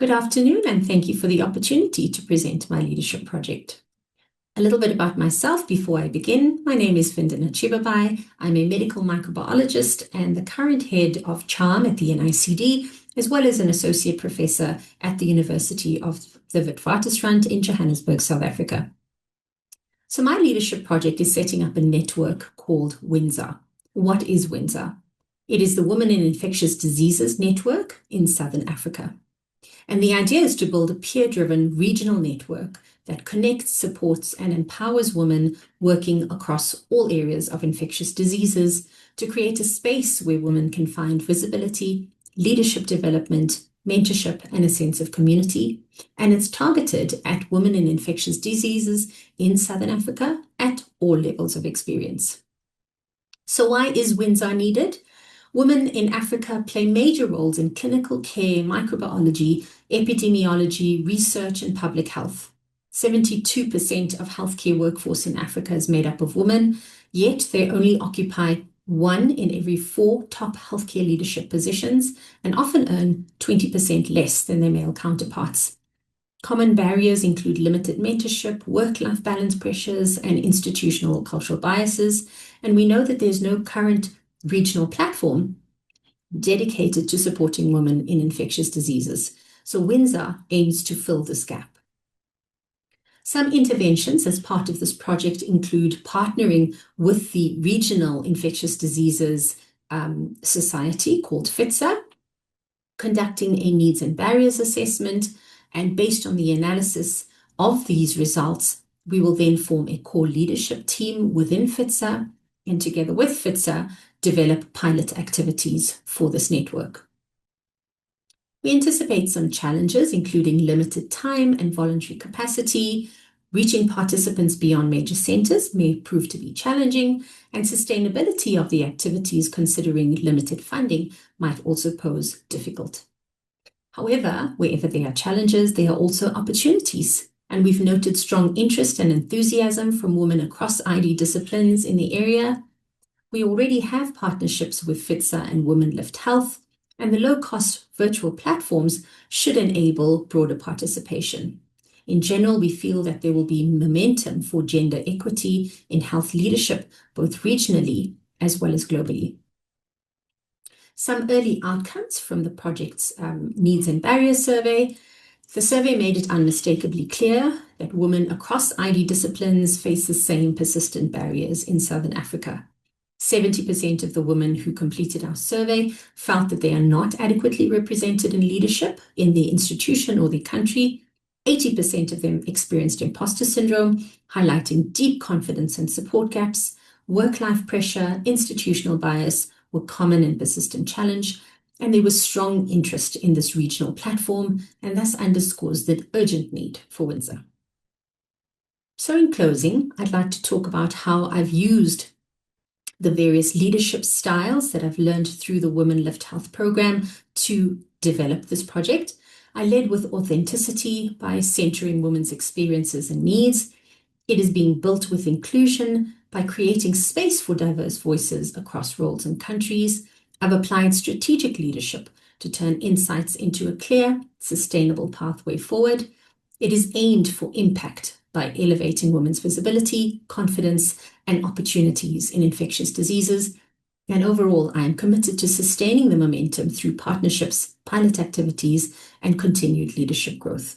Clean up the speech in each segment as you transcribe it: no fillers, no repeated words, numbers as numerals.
Good afternoon, and thank you for the opportunity to present my leadership project. A little bit about myself before I begin. My name is Vindana Chibabai. I'm a medical microbiologist and the current head of CHARM at the NICD, as well as an associate professor at the University of the Witwatersrand in Johannesburg, South Africa. So my leadership project is setting up a network called WIND-SAR. What is WIND-SAR? It is the Women in Infectious Diseases Network in Southern Africa. And the idea is to build a peer-driven regional network that connects, supports, and empowers women working across all areas of infectious diseases to create a space where women can find visibility, leadership development, mentorship, and a sense of community. And it's targeted at women in infectious diseases in Southern Africa at all levels of experience. So why is WIND-SAR needed? Women in Africa play major roles in clinical care, microbiology, epidemiology, research, and public health. 72% of healthcare workforce in Africa is made up of women, yet they only occupy 1 in every 4 top healthcare leadership positions and often earn 20% less than their male counterparts. Common barriers include limited mentorship, work-life balance pressures, and institutional cultural biases. And we know that there's no current regional platform dedicated to supporting women in infectious diseases. So WIND-SAR aims to fill this gap. Some interventions as part of this project include partnering with the Regional Infectious Diseases Society called FITSA, conducting a needs and barriers assessment, and based on the analysis of these results, we will then form a core leadership team within FITSA, and together with FITSA, develop pilot activities for this network. We anticipate some challenges, including limited time and voluntary capacity. Reaching participants beyond major centers may prove to be challenging, and sustainability of the activities, considering limited funding, might also pose difficult. However, wherever there are challenges, there are also opportunities, and we've noted strong interest and enthusiasm from women across ID disciplines in the area. We already have partnerships with FITSA and Women Lift Health, and the low-cost virtual platforms should enable broader participation. In general, we feel that there will be momentum for gender equity in health leadership, both regionally as well as globally. Some early outcomes from the project's Needs and Barriers survey. The survey made it unmistakably clear that women across ID disciplines face the same persistent barriers in Southern Africa. 70% of the women who completed our survey felt that they are not adequately represented in leadership in their institution or their country. 80% of them experienced imposter syndrome, highlighting deep confidence and support gaps. Work-life pressure, institutional bias were common and persistent challenge, and there was strong interest in this regional platform, and thus underscores the urgent need for WIND-SAR. So in closing, I'd like to talk about how I've used the various leadership styles that I've learned through the Women Lift Health program to develop this project. I led with authenticity by centering women's experiences and needs. It is being built with inclusion by creating space for diverse voices across roles and countries. I've applied strategic leadership to turn insights into a clear, sustainable pathway forward. It is aimed for impact by elevating women's visibility, confidence, and opportunities in infectious diseases. And overall, I am committed to sustaining the momentum through partnerships, pilot activities, and continued leadership growth.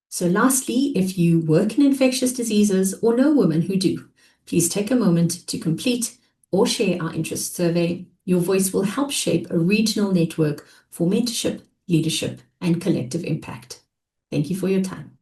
So lastly, if you work in infectious diseases or know women who do, please take a moment to complete or share our interest survey. Your voice will help shape a regional network for mentorship, leadership, and collective impact. Thank you for your time.